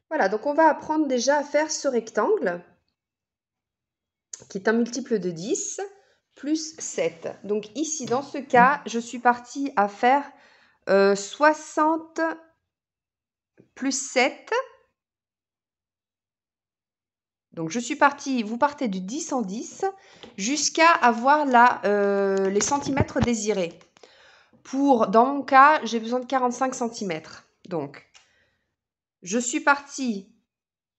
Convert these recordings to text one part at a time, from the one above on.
Voilà, donc on va apprendre déjà à faire ce rectangle qui est un multiple de 10 plus 7. Donc ici, dans ce cas, je suis partie à faire 60 plus 7. Donc je suis partie, vous partez du 10 en 10 jusqu'à avoir les centimètres désirés. Dans mon cas, j'ai besoin de 45 centimètres. Donc, je suis partie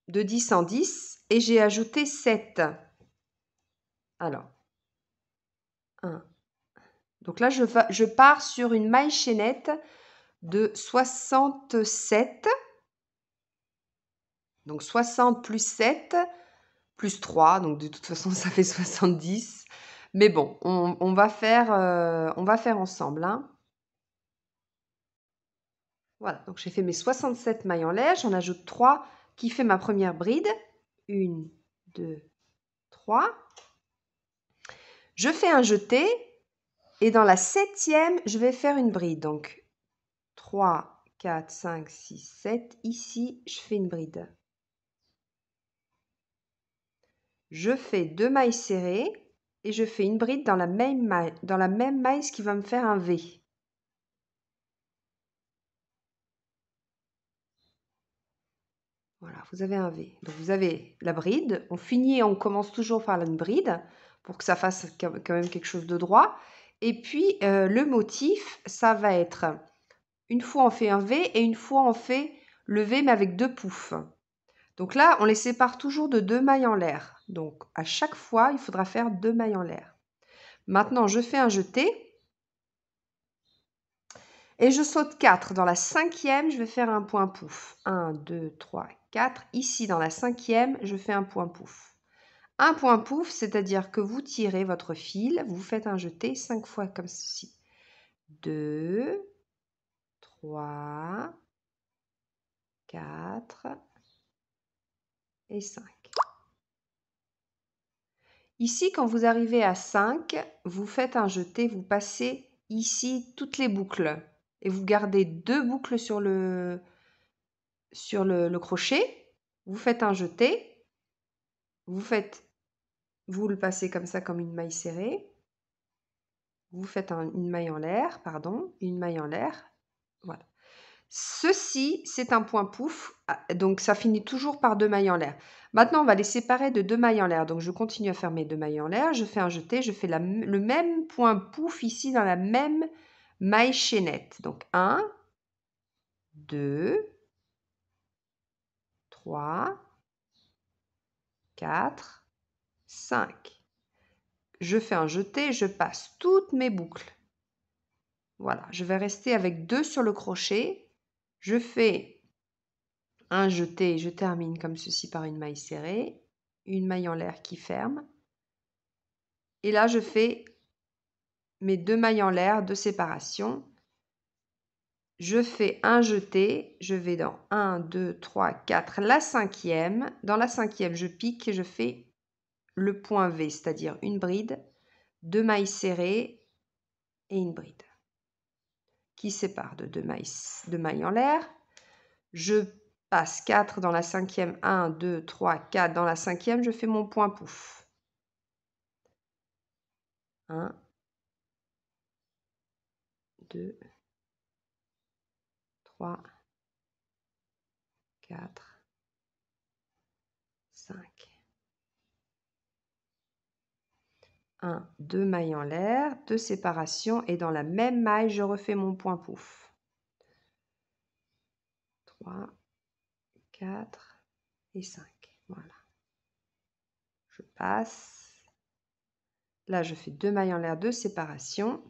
de 10 en 10 et j'ai ajouté 7. Alors, 1. Donc là, je pars sur une maille chaînette de 67. Donc 60 plus 7 plus 3. Donc de toute façon, ça fait 70. Mais bon, on va faire ensemble. Hein. Voilà, donc j'ai fait mes 67 mailles en l'air. J'en ajoute 3 qui fait ma première bride. 1, 2, 3. Je fais un jeté et dans la 7e, je vais faire une bride. Donc 3, 4, 5, 6, 7. Ici, je fais une bride. Je fais 2 mailles serrées et je fais une bride dans la même maille, ce qui va me faire un V. Voilà, vous avez un V. Donc vous avez la bride. On commence toujours par une bride pour que ça fasse quand même quelque chose de droit. Et puis le motif, ça va être une fois on fait un V et une fois on fait le V mais avec 2 poufs. Donc là, on les sépare toujours de 2 mailles en l'air. Donc à chaque fois, il faudra faire 2 mailles en l'air. Maintenant, je fais un jeté et je saute 4. Dans la 5e, je vais faire un point pouf. 1, 2, 3, 4. Ici, dans la 5e, je fais un point pouf. Un point pouf, c'est-à-dire que vous tirez votre fil, vous faites un jeté 5 fois comme ceci. 2, 3, 4 et 5. Ici, quand vous arrivez à 5, vous faites un jeté, vous passez ici toutes les boucles et vous gardez 2 boucles sur le crochet. Vous faites un jeté, vous le passez comme ça comme une maille serrée. Vous faites une maille en l'air, une maille en l'air. Voilà. Ceci, c'est un point pouf, donc ça finit toujours par 2 mailles en l'air. Maintenant, on va les séparer de 2 mailles en l'air. Donc, je continue à faire mes 2 mailles en l'air, je fais un jeté, je fais le même point pouf ici dans la même maille chaînette. Donc, 1, 2, 3, 4, 5. Je fais un jeté, je passe toutes mes boucles. Voilà, je vais rester avec 2 sur le crochet. Je fais un jeté, je termine comme ceci par une maille serrée, une maille en l'air qui ferme. Et là, je fais mes 2 mailles en l'air de séparation. Je fais un jeté, je vais dans 1, 2, 3, 4, la 5e. Dans la 5e, je pique et je fais le point V, c'est-à-dire une bride, 2 mailles serrées et une bride qui sépare de 2 mailles en l'air. Je passe 4 dans la 5e, 1, 2, 3, 4 dans la 5e, je fais mon point pouf. 1, 2, 3, 4, 5. 1, 2 mailles en l'air, 2 séparations et dans la même maille, je refais mon point pouf. 3, 4 et 5. Voilà. Je passe. Là, je fais 2 mailles en l'air, 2 séparations.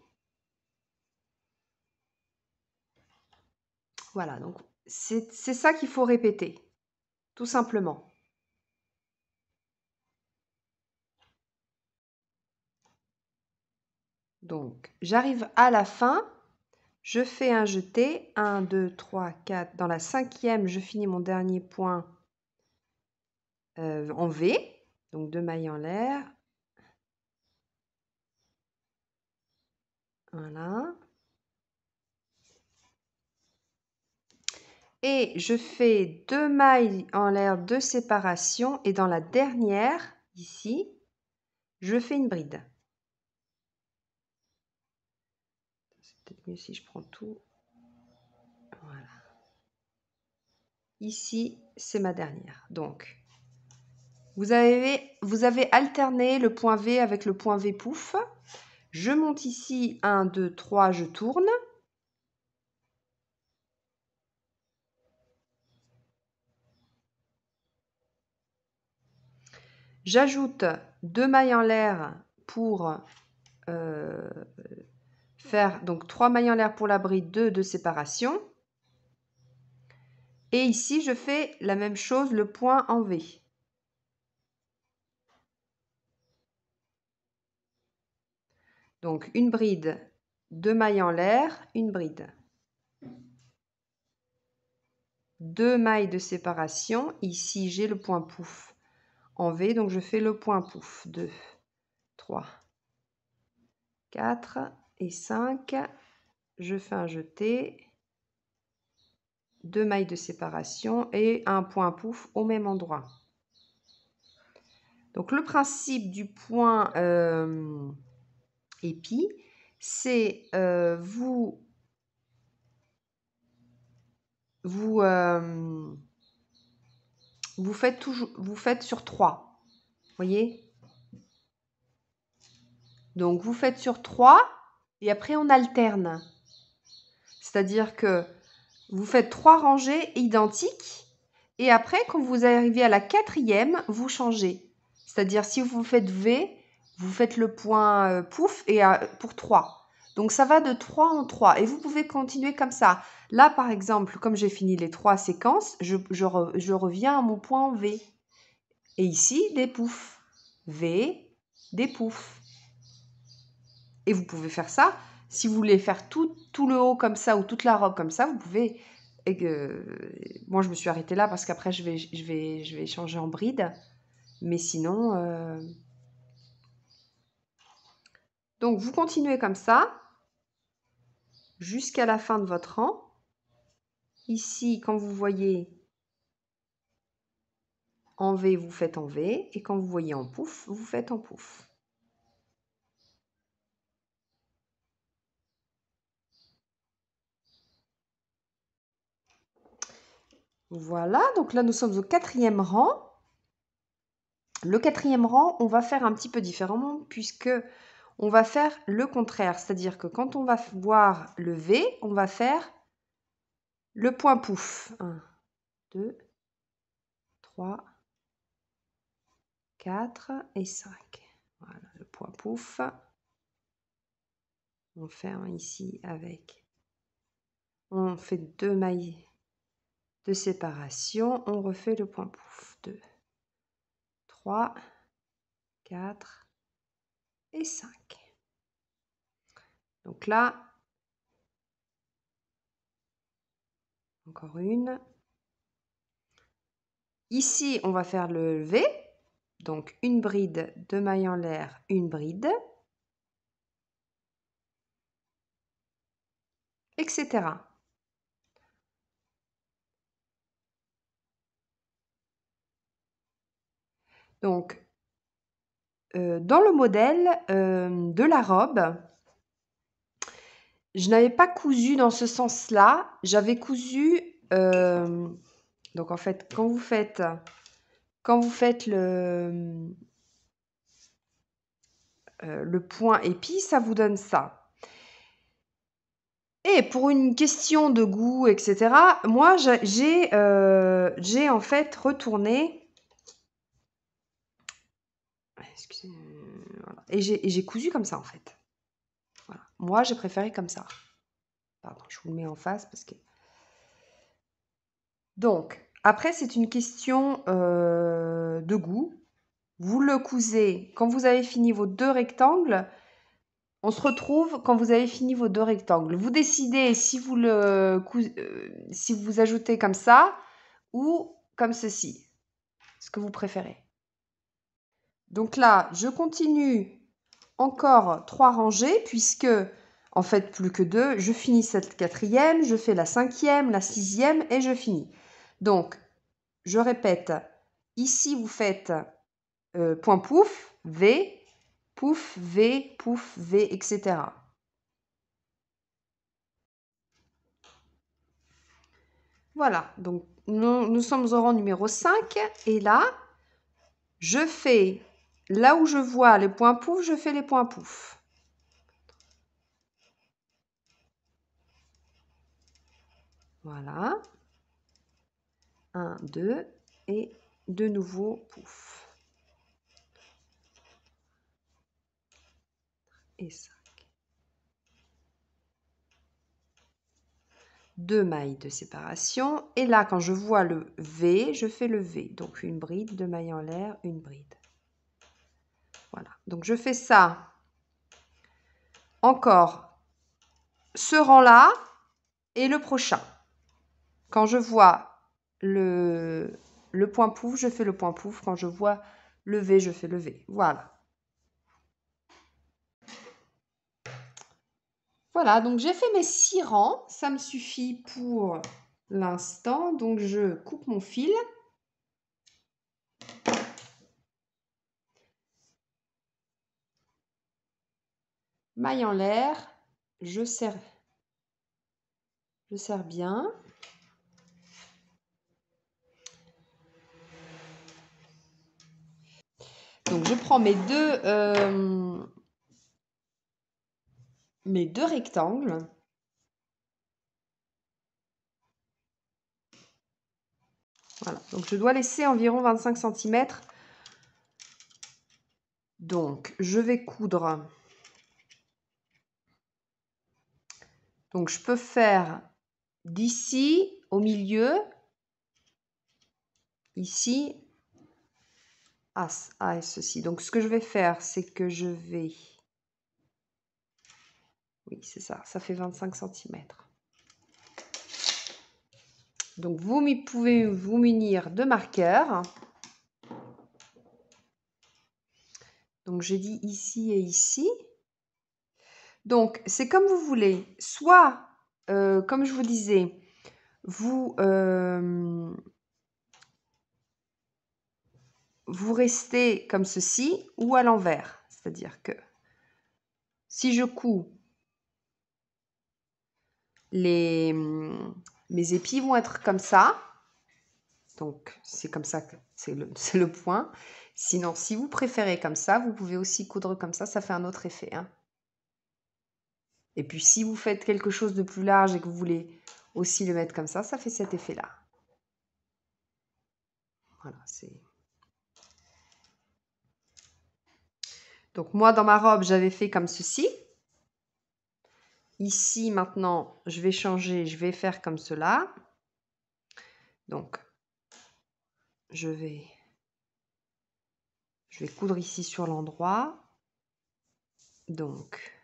Voilà, donc c'est ça qu'il faut répéter, tout simplement. Donc, j'arrive à la fin, je fais un jeté, 1, 2, 3, 4. Dans la 5e, je finis mon dernier point en V, donc 2 mailles en l'air. Voilà. Et je fais 2 mailles en l'air de séparation et dans la dernière, ici, je fais une bride. C'est peut-être mieux si je prends tout. Voilà. Ici, c'est ma dernière. Donc, vous avez alterné le point V avec le point V pouf. Je monte ici, 1, 2, 3, je tourne. J'ajoute 2 mailles en l'air pour faire donc 3 mailles en l'air pour la bride, 2 de séparation. Et ici, je fais la même chose, le point en V. Donc, une bride, 2 mailles en l'air, une bride. 2 mailles de séparation. Ici, j'ai le point pouf en V, donc je fais le point pouf. 2, 3, 4 et 5. Je fais un jeté. 2 mailles de séparation et un point pouf au même endroit. Donc le principe du point épi, c'est vous faites sur 3. Voyez? Donc vous faites sur 3 et après on alterne. C'est-à-dire que vous faites 3 rangées identiques et après quand vous arrivez à la 4e, vous changez. C'est-à-dire si vous faites V, vous faites le point pouf et pour 3. Donc ça va de 3 en 3 et vous pouvez continuer comme ça. Là par exemple, comme j'ai fini les 3 séquences, je reviens à mon point en V. Et ici, des poufs. V, des poufs. Et vous pouvez faire ça. Si vous voulez faire tout le haut comme ça ou toute la robe comme ça, vous pouvez... Moi, je me suis arrêtée là parce qu'après, je vais changer en bride. Mais sinon... Donc, vous continuez comme ça jusqu'à la fin de votre rang. Ici, quand vous voyez en V, vous faites en V. Et quand vous voyez en pouf, vous faites en pouf. Voilà, donc là, nous sommes au 4e rang. Le 4e rang, on va faire un petit peu différemment puisque on va faire le contraire. C'est-à-dire que quand on va voir le V, on va faire le point pouf. 1, 2, 3, 4 et 5. Voilà, le point pouf. On ferme ici avec... On fait 2 mailles de séparation. On refait le point pouf. 2, 3, 4 et 5. Donc là, encore une. Ici, on va faire le V. Donc, une bride, 2 mailles en l'air, une bride, etc. Donc, dans le modèle de la robe, je n'avais pas cousu dans ce sens-là. J'avais cousu... donc, en fait, quand vous faites le point épi, ça vous donne ça. Et pour une question de goût, etc., moi, j'ai en fait retourné... Excusez-moi. Voilà. Et j'ai cousu comme ça, en fait. Voilà. Moi, j'ai préféré comme ça. Pardon, je vous le mets en face parce que... Donc, après, c'est une question de goût. Vous le cousez. Quand vous avez fini vos 2 rectangles, on se retrouve quand vous avez fini vos 2 rectangles. Vous décidez si vous si vous ajoutez comme ça ou comme ceci. Ce que vous préférez. Donc là, je continue encore 3 rangées puisque En fait, plus que 2. Je finis cette 4e, je fais la 5e, la 6e et je finis. Donc, je répète. Ici, vous faites point pouf, V, pouf, V, etc. Voilà, donc nous sommes au rang numéro 5 et là, je fais, là où je vois les points pouf, je fais les points pouf. Voilà. 1, 2 et de nouveau pouf. Et 5. 2 mailles de séparation. Et là, quand je vois le V, je fais le V. Donc une bride, 2 mailles en l'air, une bride. Voilà. Donc je fais ça encore ce rang-là et le prochain. Quand je vois le point pouf, je fais le point pouf. Quand je vois le V, je fais le V. Voilà. Voilà, donc j'ai fait mes 6 rangs. Ça me suffit pour l'instant. Donc je coupe mon fil. Maille en l'air. Je serre bien. Donc je prends mes deux rectangles. Voilà, donc je dois laisser environ 25 cm. Donc je vais coudre. Donc je peux faire d'ici au milieu, ici, à ceci. Donc ce que je vais faire, c'est que je vais... Oui, c'est ça, ça fait 25 cm. Donc vous pouvez vous munir de marqueurs. Donc j'ai dit ici et ici. Donc c'est comme vous voulez. Soit, comme je vous disais, vous restez comme ceci ou à l'envers. C'est-à-dire que si je couds, mes épis vont être comme ça. Donc c'est comme ça que c'est le point. Sinon, si vous préférez comme ça, vous pouvez aussi coudre comme ça fait un autre effet. Hein. Et puis si vous faites quelque chose de plus large et que vous voulez aussi le mettre comme ça fait cet effet-là. Voilà, c'est... Donc moi, dans ma robe, j'avais fait comme ceci. Ici, maintenant, je vais changer, je vais faire comme cela. Donc, je vais coudre ici sur l'endroit. Donc,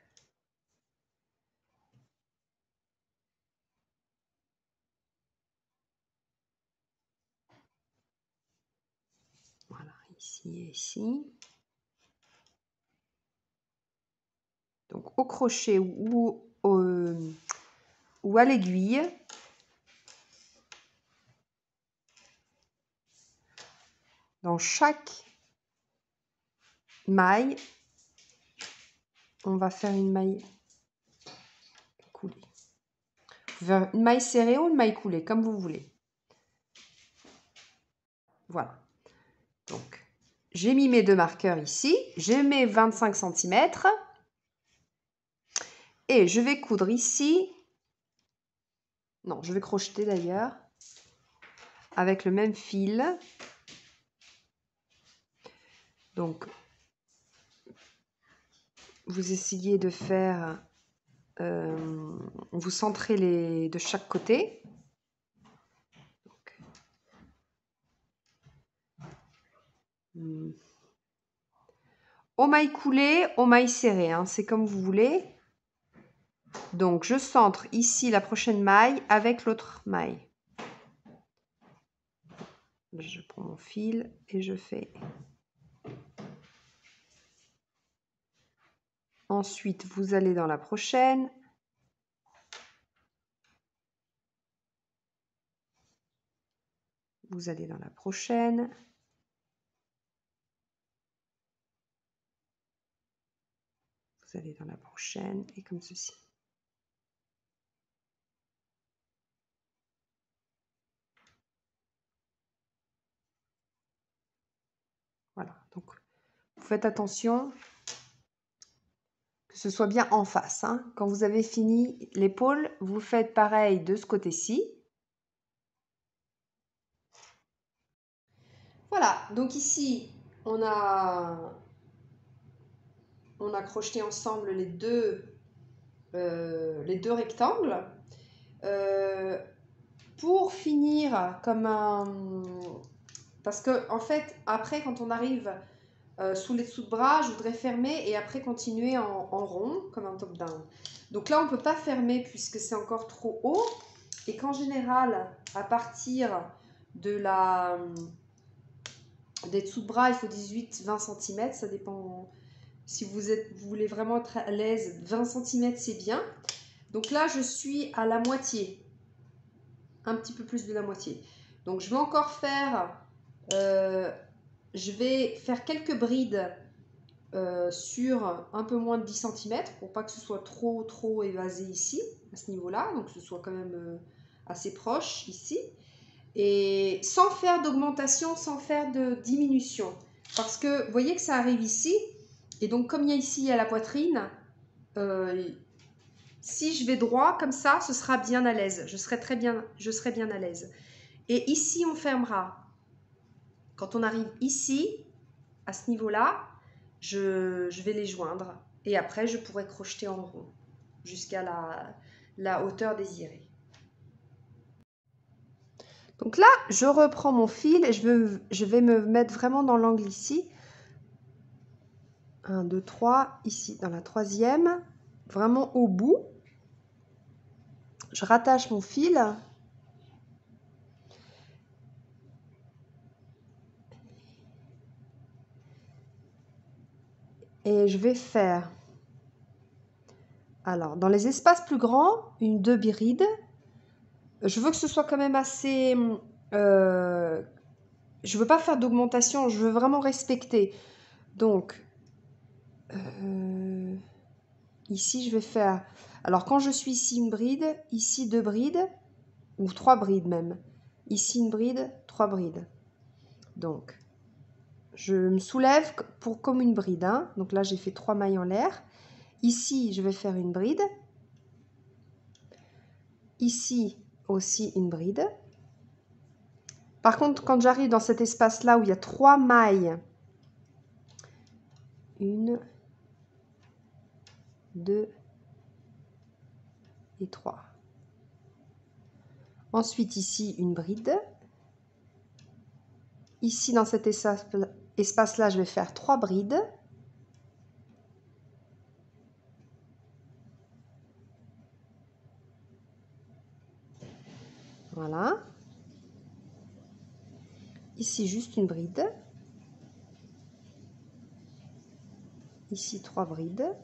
voilà, ici et ici. Donc, au crochet ou à l'aiguille, dans chaque maille, on va faire une maille coulée. Vous pouvez faire une maille serrée ou une maille coulée, comme vous voulez. Voilà. Donc, j'ai mis mes 2 marqueurs ici. J'ai mes 25 cm. Et je vais coudre ici. Non, je vais crocheter d'ailleurs. Avec le même fil. Donc, vous essayez de faire... vous centrez de chaque côté. Aux mailles coulées, aux mailles serrées, hein, c'est comme vous voulez. Donc, je centre ici la prochaine maille avec l'autre maille. Je prends mon fil et je fais Ensuite, vous allez dans la prochaine. Vous allez dans la prochaine. Vous allez dans la prochaine et comme ceci. Voilà, donc vous faites attention que ce soit bien en face. Hein. Quand vous avez fini l'épaule, vous faites pareil de ce côté-ci. Voilà, donc ici, on a crocheté ensemble les deux rectangles. Pour finir comme un... Parce que en fait, après, quand on arrive sous les dessous de bras, je voudrais fermer et après continuer en rond, comme un top-down. Donc là, on ne peut pas fermer puisque c'est encore trop haut. Et qu'en général, à partir de des dessous de bras, il faut 18-20 cm. Ça dépend. Si vous voulez vraiment être à l'aise, 20 cm, c'est bien. Donc là, je suis à la moitié. Un petit peu plus de la moitié. Donc, je vais encore faire... je vais faire quelques brides sur un peu moins de 10 cm pour pas que ce soit trop évasé ici, à ce niveau-là. Donc, que ce soit quand même assez proche ici. Et sans faire d'augmentation, sans faire de diminution. Parce que vous voyez que ça arrive ici. Et donc, comme il y a ici à la poitrine, si je vais droit comme ça, ce sera bien à l'aise. Je serai bien à l'aise. Et ici, on fermera. Quand on arrive ici, à ce niveau-là, je vais les joindre. Et après, je pourrai crocheter en rond jusqu'à la hauteur désirée. Donc là, je reprends mon fil et je vais me mettre vraiment dans l'angle ici. 1, 2, 3, ici, dans la troisième, vraiment au bout. Je rattache mon fil. Et je vais faire, alors, dans les espaces plus grands, une 2 brides. Je veux que ce soit quand même assez... je veux pas faire d'augmentation, je veux vraiment respecter. Donc, ici, je vais faire... Alors, quand je suis ici, une bride, ici, 2 brides, ou 3 brides même. Ici, une bride, 3 brides. Donc, je me soulève pour comme une bride. Hein. Donc là, j'ai fait 3 mailles en l'air. Ici, je vais faire une bride. Ici, aussi une bride. Par contre, quand j'arrive dans cet espace-là où il y a 3 mailles, 1, 2 et 3. Ensuite, ici, une bride. Ici, dans cet espace-là, je vais faire 3 brides. Voilà. Ici, juste une bride. Ici, 3 brides.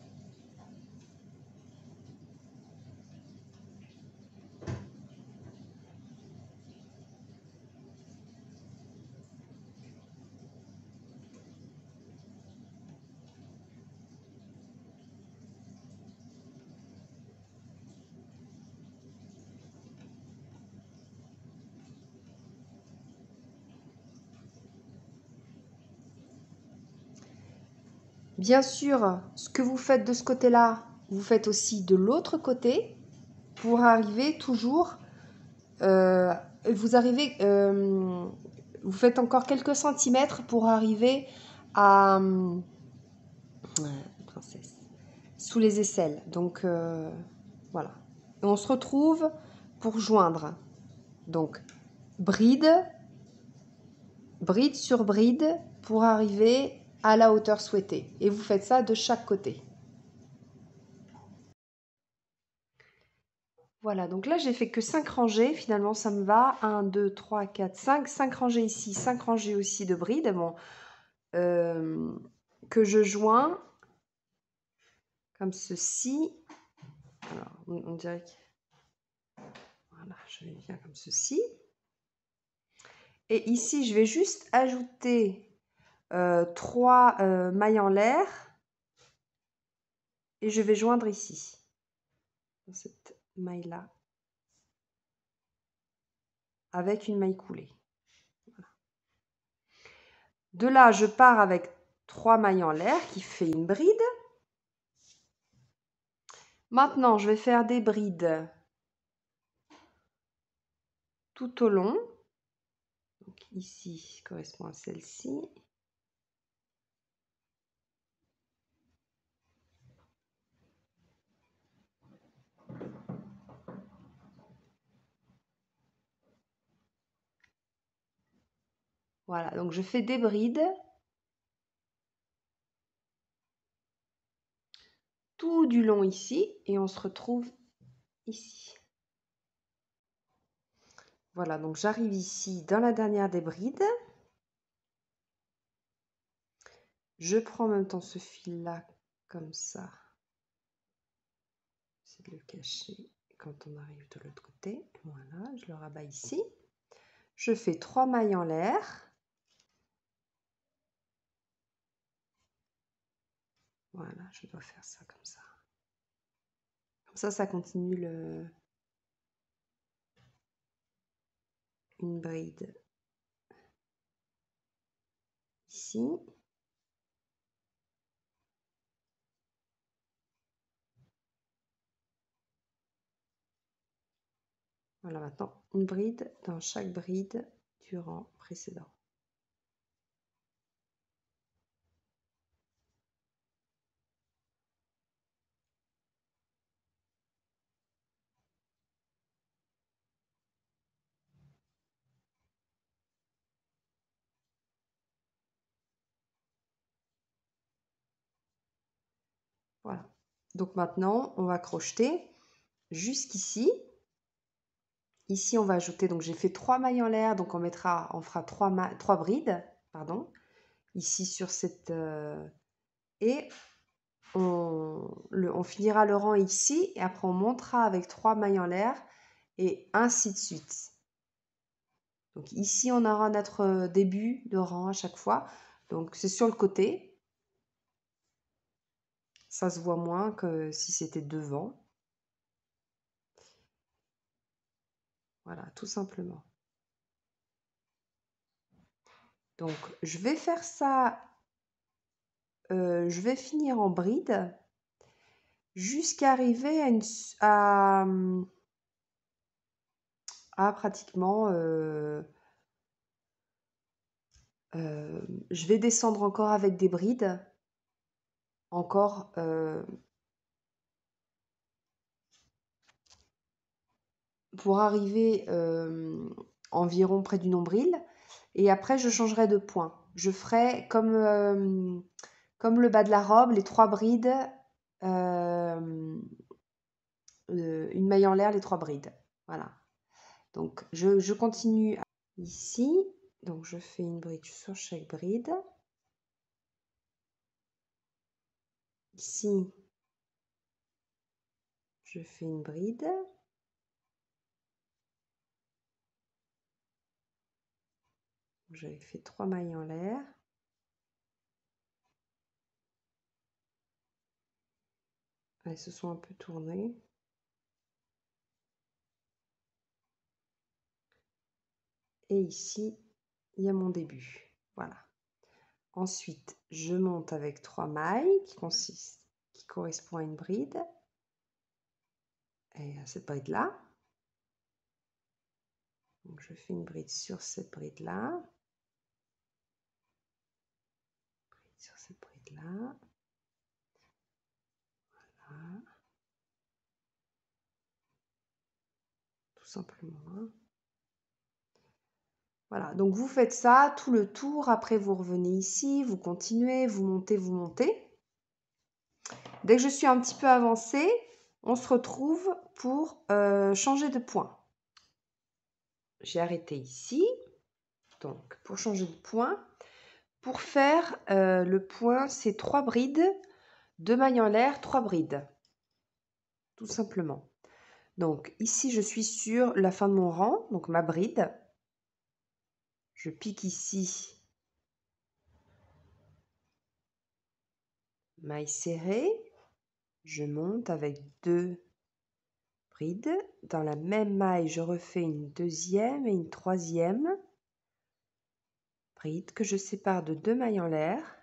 Bien sûr, ce que vous faites de ce côté-là, vous faites aussi de l'autre côté pour arriver toujours... vous faites encore quelques centimètres pour arriver à... princesse, sous les aisselles. Donc, voilà. Et on se retrouve pour joindre. Donc, bride sur bride pour arriver à la hauteur souhaitée. Et vous faites ça de chaque côté. Voilà, donc là, j'ai fait que 5 rangées. Finalement, ça me va. 1, 2, 3, 4, 5. 5 rangées ici, 5 rangées aussi de brides. Bon, que je joins comme ceci. Alors, on dirait que... Voilà, je vais bien comme ceci. Et ici, je vais juste ajouter 3 mailles en l'air. Et je vais joindre ici, dans cette maille-là, avec une maille coulée. Voilà. De là, je pars avec 3 mailles en l'air qui fait une bride. Maintenant, je vais faire des brides tout au long. Donc ici correspond à celle-ci. Voilà, donc je fais des brides tout du long ici et on se retrouve ici. Voilà, donc j'arrive ici dans la dernière des brides. Je prends en même temps ce fil-là comme ça. J'essaie de le cacher quand on arrive de l'autre côté. Voilà, je le rabats ici. Je fais 3 mailles en l'air. Voilà, je dois faire ça comme ça. Comme ça continue une bride ici. Voilà, maintenant une bride dans chaque bride du rang précédent. Voilà. Donc maintenant, on va crocheter jusqu'ici. Ici, on va ajouter, donc j'ai fait 3 mailles en l'air, donc on fera 3 brides, pardon, ici sur cette... et on finira le rang ici, et après on montera avec 3 mailles en l'air, et ainsi de suite. Donc ici, on aura notre début de rang à chaque fois. Donc c'est sur le côté. Ça se voit moins que si c'était devant. Voilà, tout simplement. Donc je vais faire ça, je vais finir en bride jusqu'à arriver à pratiquement... je vais descendre encore avec des brides. Encore pour arriver environ près du nombril. Et après, je changerai de point. Je ferai comme le bas de la robe, les 3 brides, une maille en l'air, les 3 brides. Voilà. Donc, je continue ici. Donc, je fais une bride sur chaque bride. Ici, je fais une bride. J'avais fait 3 mailles en l'air. Elles se sont un peu tournées. Et ici, il y a mon début. Voilà. Ensuite, je monte avec 3 mailles qui correspond à une bride. Et à cette bride-là. Donc, je fais une bride sur cette bride-là. Sur cette bride-là. Voilà. Tout simplement. Voilà, donc vous faites ça tout le tour. Après, vous revenez ici, vous continuez, vous montez, vous montez. Dès que je suis un petit peu avancée, on se retrouve pour changer de point. J'ai arrêté ici. Donc, pour changer de point, pour faire le point, c'est 3 brides 2 mailles en l'air, 3 brides, tout simplement. Donc ici, je suis sur la fin de mon rang, donc ma bride. Je pique ici, maille serrée, je monte avec 2 brides. Dans la même maille, je refais une deuxième et une troisième bride que je sépare de 2 mailles en l'air.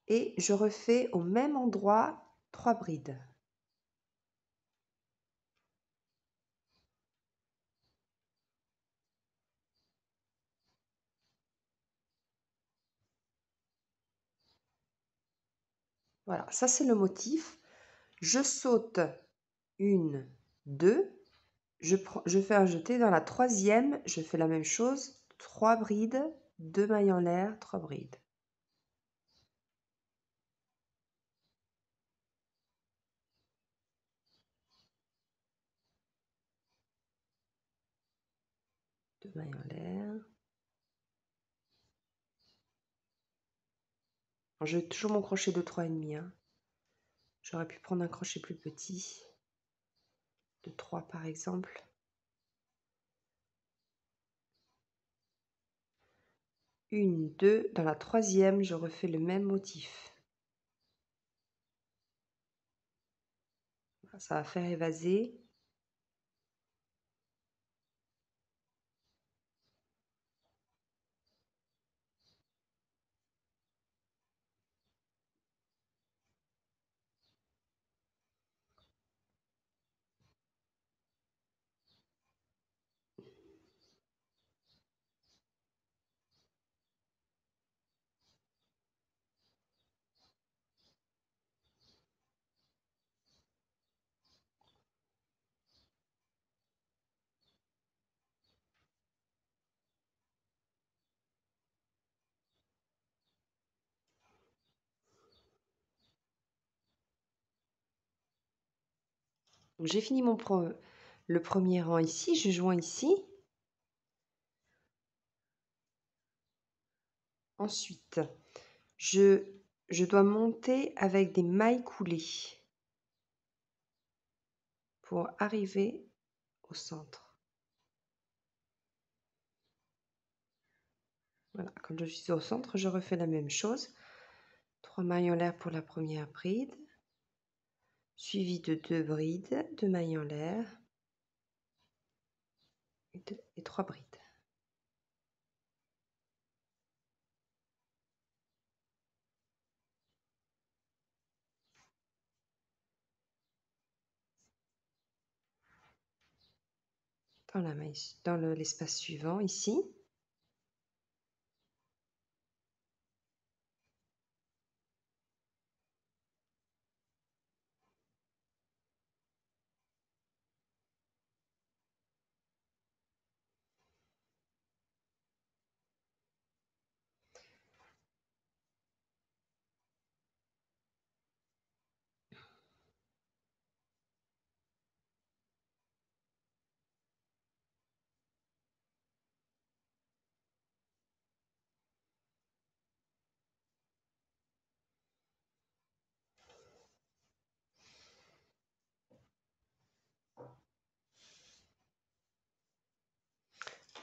Et je refais au même endroit 3 brides. Voilà, ça c'est le motif. Je saute 1, 2, je fais un jeté. Dans la troisième, je fais la même chose, 3 brides, 2 mailles en l'air, 3 brides. Deux mailles en l'air. J'ai toujours mon crochet de 3,5. Hein. J'aurais pu prendre un crochet plus petit, de 3 par exemple. 1, 2, dans la troisième, je refais le même motif. Ça va faire évaser. J'ai fini le premier rang ici, je joins ici. Ensuite, je dois monter avec des mailles coulées pour arriver au centre. Voilà, quand je suis au centre, je refais la même chose. 3 mailles en l'air pour la première bride, suivi de 2 brides, 2 mailles en l'air et 3 brides. Dans l'espace suivant ici.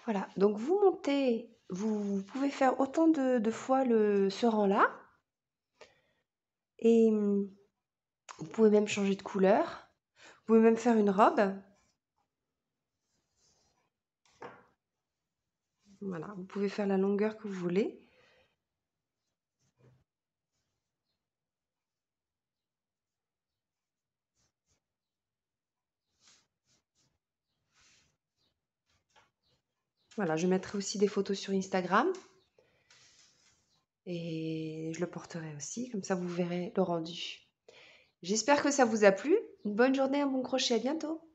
Voilà, donc vous montez, vous pouvez faire autant de fois ce rang-là. Et vous pouvez même changer de couleur. Vous pouvez même faire une robe. Voilà, vous pouvez faire la longueur que vous voulez. Voilà, je mettrai aussi des photos sur Instagram. Et je le porterai aussi, comme ça vous verrez le rendu. J'espère que ça vous a plu. Une bonne journée, un bon crochet, à bientôt.